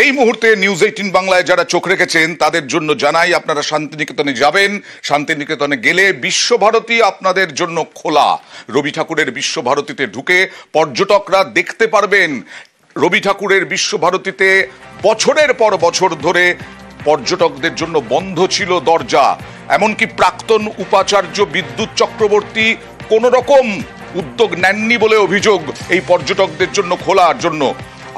এই মুহূর্তে নিউজ 18 বাংলায় যারা চোখ রেখেছেন তাদের জন্য জানাই, আপনারা শান্তিনিকেতনে যাবেন। শান্তিনিকেতনে গেলে বিশ্বভারতী আপনাদের জন্য খোলা। রবি ঠাকুরের বিশ্বভারতীতে ঢুকে পর্যটকরা দেখতে পারবেন রবি ঠাকুরের বিশ্বভারতীতে বছরের পর বছর ধরে পর্যটকদের জন্য বন্ধ ছিল দরজা। এমনকি প্রাক্তন উপাচার্য বিদ্যুৎ চক্রবর্তী কোন রকম উদ্যোগ নেননি বলে অভিযোগ এই পর্যটকদের জন্য খোলার জন্য।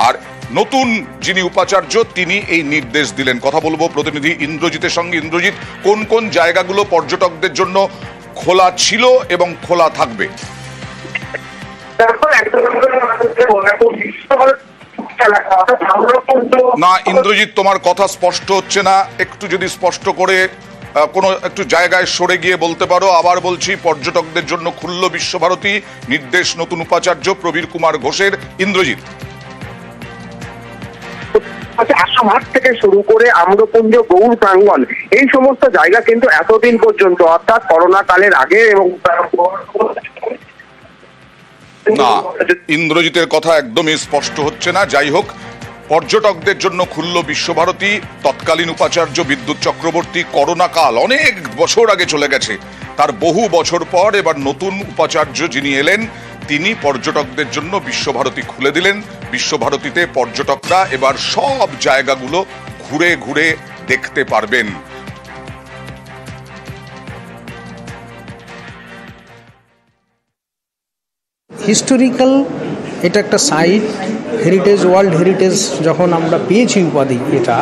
আর নতুন যিনি উপাচার্য তিনি এই নির্দেশ দিলেন। কথা বলবো প্রতিনিধি ইন্দ্রজিতের সঙ্গে। ইন্দ্রজিৎ, কোন কোন জায়গাগুলো পর্যটকদের জন্য খোলা ছিল এবং খোলা থাকবে? না ইন্দ্রজিৎ, তোমার কথা স্পষ্ট হচ্ছে না, একটু যদি স্পষ্ট করে কোনো একটু জায়গায় সরে গিয়ে বলতে পারো। আবার বলছি, পর্যটকদের জন্য খুলল বিশ্বভারতী, নির্দেশ নতুন উপাচার্য প্রবীর কুমার ঘোষের। ইন্দ্রজিৎ, আসামহাট থেকে শুরু করে আম্রপুঞ্জ, গৌর প্রাঙ্গণ, এই সমস্ত জায়গা কিন্তু এতদিন পর্যন্ত অর্থাৎ করোনা কালের আগে এবং না, ইন্দ্রজিতের কথা একদমই স্পষ্ট হচ্ছে না। যাই হোক, পর্যটকদের জন্য খুলল বিশ্বভারতী। তৎকালীন উপাচার্য বিদ্যুৎ চক্রবর্তী করোনা কাল অনেক বছর আগে চলে গেছে, তার বহু বছর পর এবার নতুন উপাচার্য যিনি এলেন তিনি পর্যটকদের জন্য বিশ্বভারতী খুলে দিলেন। বিশ্বভারতীতে পর্যটকরা এবার সব জায়গাগুলো ঘুরে ঘুরে দেখতে পারবেন। হিস্টোরিক্যাল এটা একটা সাইট, হেরিটেজ, ওয়ার্ল্ড হেরিটেজ যখন আমরা পেয়েছি উপাধি, এটা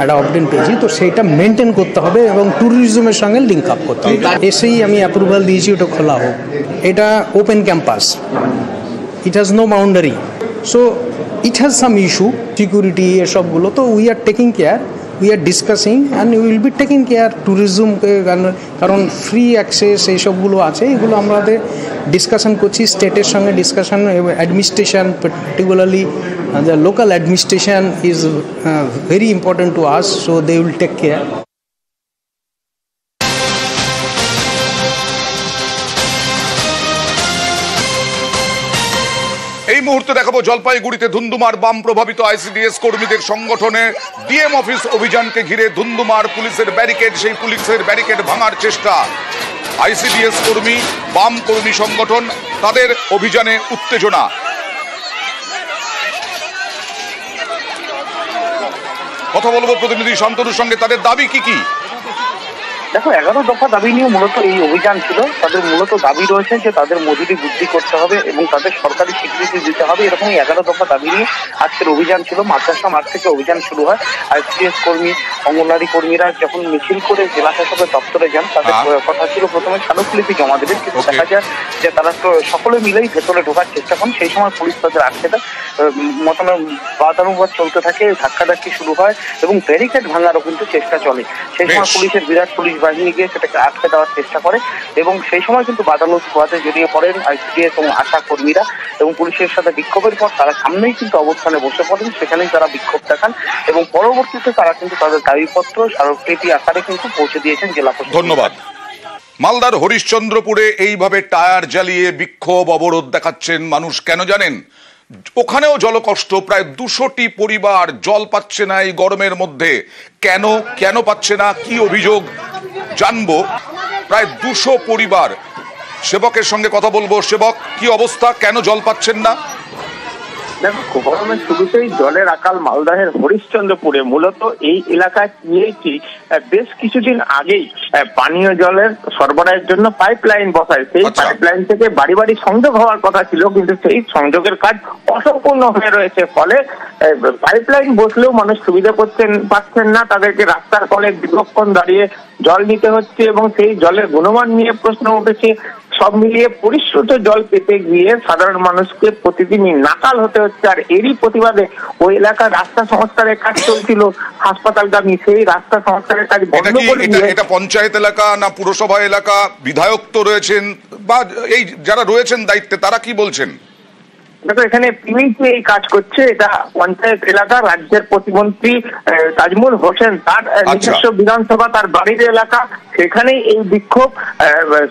একটা অবডেন পেয়েছি, তো সেইটা মেনটেন করতে হবে এবং ট্যুরিজমের সঙ্গে লিঙ্ক আপ করতে হবে। এসেই আমি অ্যাপ্রুভাল দিয়েছি ওটা খোলা হোক। এটা open campus, it has no boundary, so it has some issue, security এসবগুলো। তো we are taking care, we are discussing and we will be taking care ট্যুরিজমকে, কারণ ফ্রি অ্যাক্সেস এইসবগুলো আছে, এগুলো আমাদের ডিসকাশন করছি স্টেটের সঙ্গে। Discussion administration, particularly the local administration is very important to us, so they will take care. এই মুহূর্তে দেখাবো জলপাইগুড়িতে ধুন্ধুমার বাম প্রভাবিত আইসিডিএস কর্মীদের সংগঠনে ডিএম অফিস অভিযানকে ঘিরে ধুন্ধুমার পুলিশের ব্যারিকেড, সেই পুলিশের ব্যারিকেড ভাঙার চেষ্টা। আইসিডিএস কর্মী, বাম কর্মী সংগঠন, তাদের অভিযানে উত্তেজনা। কথা বলবো প্রতিনিধি শান্তনুর সঙ্গে। তাদের দাবি কি কি? দেখো, 11 দফা দাবি নিয়ে মূলত এই অভিযান ছিল। তাদের মূলত দাবি রয়েছে যে তাদের মজুরি বৃদ্ধি করতে হবে এবং তাদের সরকারি স্বীকৃতি দিতে হবে। এরকম 11 দফা দাবি নিয়ে আজকের অভিযান ছিল। মাদ্রাসা মাঠ থেকে অভিযান শুরু হয়। আইসিডিএস কর্মী, অঙ্গনওয়াড়ি কর্মীরা যখন মিছিল করে জেলা শাসকের দপ্তরে যান, তাদের কথা ছিল প্রথমে স্মারকলিপি জমা দেবেন, কিন্তু দেখা যায় যে তারা সকলে মিলেই ভেতরে ঢোকার চেষ্টা করেন। সেই সময় পুলিশ তাদের আটকে দেয়। মতনে বাদানুবাদ চলতে থাকে, ধাক্কাধাক্কি শুরু হয় এবং ব্যারিকেড ভাঙারও কিন্তু চেষ্টা চলে। সেই সময় পুলিশের বিরাট পুলিশ বাহিনী গিয়ে সেটাকে আটকে দেওয়ার চেষ্টা করে এবং সেই সময় কিন্তু বাদানুবাদে জড়িয়ে পড়েন আইসিডিএস এবং আশা কর্মীরা এবং পুলিশের সাথে বিক্ষোভের পর তারা সামনেই কিন্তু অবস্থানে বসে পড়েন। সেখানেই তারা বিক্ষোভ দেখান এবং পরবর্তীতে তারা কিন্তু তাদের দাবিপত্র স্মারকলিপি আকারে কিন্তু পৌঁছে দিয়েছেন জেলা প্রশাসন। ধন্যবাদ। মালদার হরিশ্চন্দ্রপুরে এইভাবে টায়ার জ্বালিয়ে বিক্ষোভ, অবরোধ দেখাচ্ছেন মানুষ কেন জানেন? ওখানেও জলকষ্ট, প্রায় 200টি পরিবার জল পাচ্ছে না এই গরমের মধ্যে। কেন কেন পাচ্ছে না, কি অভিযোগ জানবো। প্রায় 200 পরিবার। সেবকের সঙ্গে কথা বলবো। সেবক, কি অবস্থা, কেন জল পাচ্ছেন না? দেখো, গরমের শুরুতেই জলের আকাল মালদাহের হরিশ্চন্দ্রপুরে। মূলত এই এলাকায় পিএইচই বেশ কিছুদিন আগেই পানীয় জলের সরবরাহের জন্য পাইপলাইন বসায়। সেই পাইপলাইন থেকে বাড়ি বাড়ি সংযোগ হওয়ার কথা ছিল, কিন্তু সেই সংযোগের কাজ অসম্পূর্ণ হয়ে রয়েছে। ফলে পাইপলাইন বসলেও মানুষ সুবিধা পাচ্ছেন না। তাদেরকে রাস্তার কলে দীর্ঘক্ষণ দাঁড়িয়ে জল নিতে হচ্ছে এবং সেই জলের গুণমান নিয়ে প্রশ্ন উঠেছে। সব মিলিয়ে পরিশ্রুত জল পেতে গিয়ে সাধারণ মানুষকে প্রতিদিনই নাকাল হতে হচ্ছে। আর এরই প্রতিবাদে ওই এলাকার রাস্তা সংস্কারের কাজ চলছিল হাসপাতালগামী, সেই রাস্তা সংস্কারের কাজ বন্ধ করে দিয়ে। এটা পঞ্চায়েত এলাকা না পুরসভা এলাকা? বিধায়ক তো রয়েছেন বা এই যারা রয়েছেন দায়িত্বে, তারা কি বলছেন? দেখো এখানে পিএইচি এই কাজ করছে, এটা পঞ্চায়েত এলাকা, রাজ্যের প্রতিমন্ত্রী তাজমুল হোসেন তার নিজস্ব বিধানসভা, তার বাড়ির এলাকা, সেখানে এই বিক্ষোভ।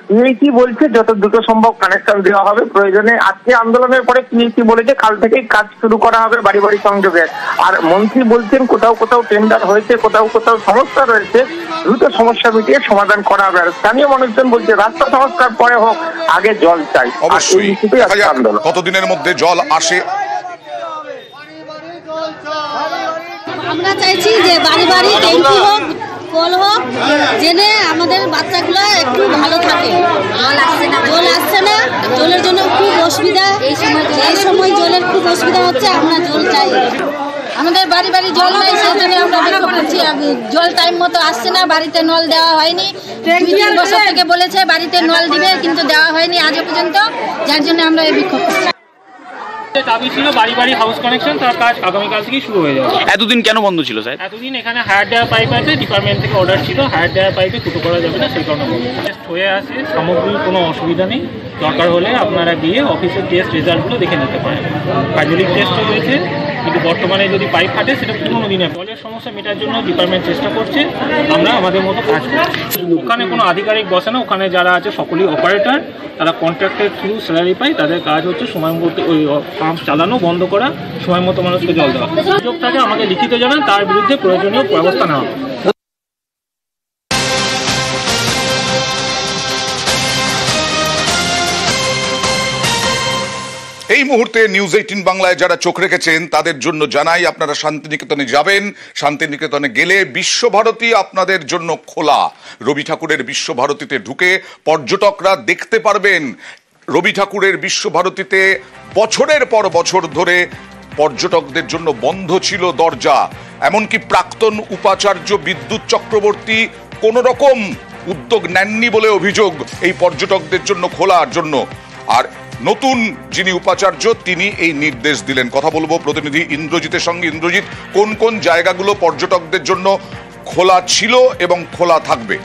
পিএইচি বলছে যত দ্রুত সম্ভব কানেকশন দেওয়া হবে প্রয়োজনে। আজকে আন্দোলনের পরে পিএইচি বলেছে কাল থেকেই কাজ শুরু করা হবে বাড়ি বাড়ি সংযোগের। আর মন্ত্রী বলছেন কোথাও কোথাও টেন্ডার হয়েছে, কোথাও কোথাও সমস্যা রয়েছে, দ্রুত সমস্যা মিটিয়ে সমাধান করা হবে। আর স্থানীয় মানুষজন বলছে রাস্তা সংস্কার পরে হোক, আগে জল চাই। অবশ্যই কতদিনের মধ্যে জল আসে? আমরা চাইছি যে বাড়ি বাড়ি ট্যাঙ্কি হোক, কল হোক, জেনে আমাদের বাচ্চাগুলো একটু ভালো থাকে। জল আসছে না, জলের জন্য খুব অসুবিধা। এই সময় জলের খুব অসুবিধা হচ্ছে, আমরা জল চাই। আমাদের বাড়ি বাড়ি জল নেই, সেই জন্য আমরা বিক্ষোভ করছি। জল টাইম মতো আসছে না, বাড়িতে নল দেওয়া হয়নি। 2-3 বছর থেকে বলেছে বাড়িতে নল দিবে, কিন্তু দেওয়া হয়নি আজও পর্যন্ত, যার জন্য আমরা এই বিক্ষোভ করছি। দাবি ছিল বাড়ি বাড়ি হাউস কানেকশন, তার কাজ আগামীকাল থেকেই শুরু হয়ে যাবে। এতদিন কেন বন্ধ ছিল স্যার? এতদিন এখানে হায়ার দেওয়া পাইপ আছে, ডিপার্টমেন্ট থেকে অর্ডার ছিল হায়ার দেওয়া পাইপে ফুটো করা যাবে না, সেই কারণে বন্ধ। টেস্ট হয়ে আছে, সামগ্রিক কোনো অসুবিধা নেই। দরকার হলে আপনারা গিয়ে অফিসের টেস্ট রেজাল্টগুলো দেখে নিতে পারেন। হাইড্রোলিক টেস্টও রয়েছে, কিন্তু বর্তমানে যদি পাইপ ফাটে সেটা 15 দিনে। জলের সমস্যা মেটার জন্য ডিপার্টমেন্ট চেষ্টা করছে, আমরা আমাদের মতো কাজ করছি। ওখানে কোনো আধিকারিক বসে না, ওখানে যারা আছে সকলেই অপারেটর, তারা কন্ট্রাক্টের থ্রু স্যালারি পায়। তাদের কাজ হচ্ছে সময় মতো ওই পাম্প চালানো, বন্ধ করা, সময় মতো মানুষকে জল দেওয়া। সুযোগ থাকে আমাকে লিখিত জানান, তার বিরুদ্ধে প্রয়োজনীয় ব্যবস্থা নেওয়া হবে। এই মুহূর্তে নিউজ 18 বাংলায় যারা চোখ রেখেছেন তাদের জন্য জানাই, আপনারা শান্তিনিকেতনে যাবেন। শান্তিনিকেতনে গেলে বিশ্বভারতী আপনাদের জন্য খোলা। রবি ঠাকুরের বিশ্বভারতীতে ঢুকে পর্যটকরা দেখতে পারবেন। রবি ঠাকুরের বিশ্বভারতীতে বছরের পর বছর ধরে পর্যটকদের জন্য বন্ধ ছিল দরজা। এমনকি প্রাক্তন উপাচার্য বিদ্যুৎ চক্রবর্তী কোনো রকম উদ্যোগ নেননি বলে অভিযোগ এই পর্যটকদের জন্য খোলার জন্য। আর নতুন যিনি উপাচার্য তিনি এই নির্দেশ দিলেন। কথা বলবো প্রতিনিধি ইন্দ্রজিতের সঙ্গে। ইন্দ্রজিৎ, কোন কোন জায়গাগুলো পর্যটকদের জন্য খোলা ছিল এবং খোলা থাকবে?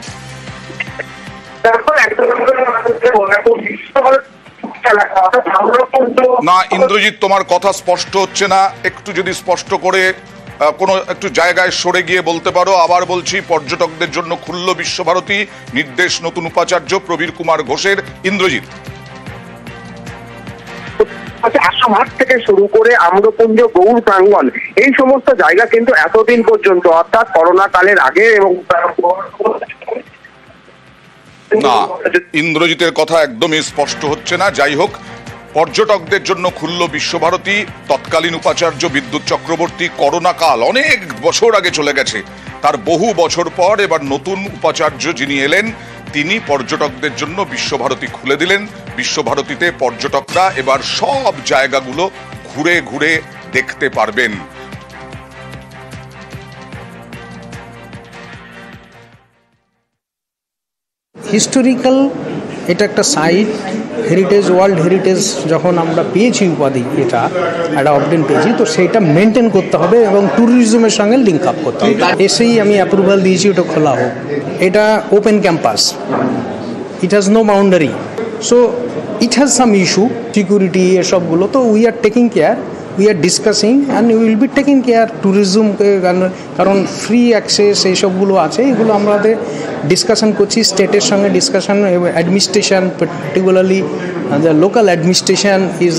না ইন্দ্রজিৎ, তোমার কথা স্পষ্ট হচ্ছে না, একটু যদি স্পষ্ট করে কোনো একটু জায়গায় সরে গিয়ে বলতে পারো। আবার বলছি, পর্যটকদের জন্য খুলল বিশ্বভারতী, নির্দেশ নতুন উপাচার্য প্রবীর কুমার ঘোষের। ইন্দ্রজিৎ, আসামহাট থেকে শুরু করে আম্রপুঞ্জ, গৌর প্রাঙ্গণ, এই সমস্ত জায়গা কিন্তু এতদিন পর্যন্ত অর্থাৎ করোনা কালের আগে এবং না, ইন্দ্রজিতের কথা একদমই স্পষ্ট হচ্ছে না। যাই হোক, পর্যটকদের জন্য খুলল বিশ্বভারতী। তৎকালীন উপাচার্য বিদ্যুৎ চক্রবর্তী, করোনা কাল অনেক বছর আগে চলে গেছে, তার বহু বছর পর এবার নতুন উপাচার্য যিনি এলেন তিনি পর্যটকদের জন্য বিশ্বভারতী খুলে দিলেন। বিশ্বভারতীতে পর্যটকরা এবার সব জায়গাগুলো ঘুরে ঘুরে দেখতে পারবেন। হিস্টোরিক্যাল এটা একটা সাইট, হেরিটেজ, ওয়ার্ল্ড হেরিটেজ যখন আমরা পেয়েছি উপাধি, এটা একটা অবডেন পেয়েছি, তো সেইটা মেনটেন করতে হবে এবং ট্যুরিজমের সঙ্গে লিঙ্ক আপ করতে হবে। এসেই আমি অ্যাপ্রুভাল দিয়েছি ওটা খোলা হোক। এটা open campus, it has no boundary, so it has some issue, security এসবগুলো। তো we are taking care, we are discussing and will be taking care ট্যুরিজমকে, কারণ ফ্রি অ্যাক্সেস এইসবগুলো আছে, এগুলো আমাদের ডিসকাশন করছি স্টেটের সঙ্গে। Discussion administration, particularly the local administration is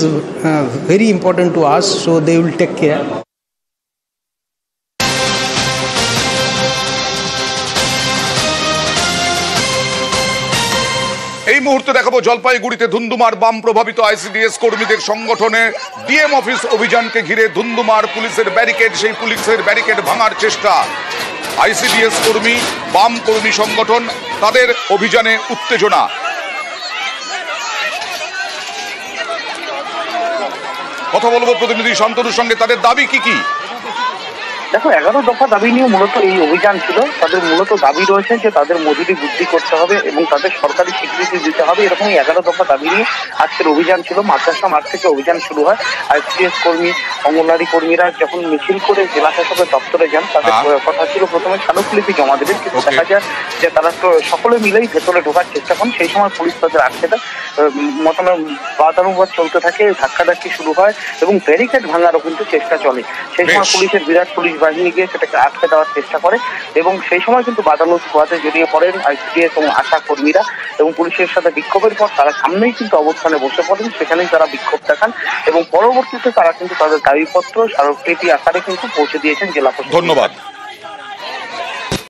very important to us, so they will take care. এই মুহূর্তে দেখাবো জলপাইগুড়িতে ধুন্ধুমার বাম প্রভাবিত আইসিডিএস কর্মীদের সংগঠনের ডিএম অফিস অভিযানকে ঘিরে ধুন্ধুমার পুলিশের ব্যারিকেড, সেই পুলিশের ব্যারিকেড ভাঙার চেষ্টা। আইসিডিএস কর্মী, বাম কর্মী সংগঠন, তাদের অভিযানে উত্তেজনা। কথা বলবো প্রতিনিধি শান্তনুর সঙ্গে, তাদের দাবি কি কি? দেখো 11 দফা দাবি নিয়ে মূলত এই অভিযান ছিল। তাদের মূলত দাবি রয়েছে যে তাদের মজুরি বৃদ্ধি করতে হবে এবং তাদের সরকারি স্বীকৃতি দিতে হবে, এরকম 11 দফা দাবি নিয়ে আজকের অভিযান ছিল। মাদ্রাসা মাঠ থেকে অভিযান শুরু হয়। আইসিডিএস কর্মী, অঙ্গনওয়াড়ি কর্মীরা যখন মিছিল করে জেলা শাসকের দপ্তরে যান, তাদের কথা ছিল প্রথমে স্মারকলিপি জমা দেবেন, কিন্তু দেখা যায় যে তারা তো সকলে মিলেই ভেতরে ঢোকার চেষ্টা করেন। সেই সময় পুলিশ তাদের আটকে দেয়, বাদানুবাদ চলতে থাকে, ধাক্কাধাক্কি শুরু হয় এবং ব্যারিকেড ভাঙারও কিন্তু চেষ্টা চলে। সেই সময় পুলিশের বিরাট পুলিশ বাহিনী গিয়ে সেটাকে আটকে দেওয়ার চেষ্টা করে এবং সেই সময় কিন্তু বাদানুবাদে জড়িয়ে পড়েন আইসিডিএস এবং আশা কর্মীরা এবং পুলিশের সাথে বিক্ষোভের পর তারা সামনেই কিন্তু অবস্থানে বসে পড়েন, সেখানেই তারা বিক্ষোভ দেখান এবং পরবর্তীতে তারা কিন্তু তাদের দাবিপত্র স্মারকলিপি আকারে কিন্তু পৌঁছে দিয়েছেন জেলা প্রশাসন। ধন্যবাদ।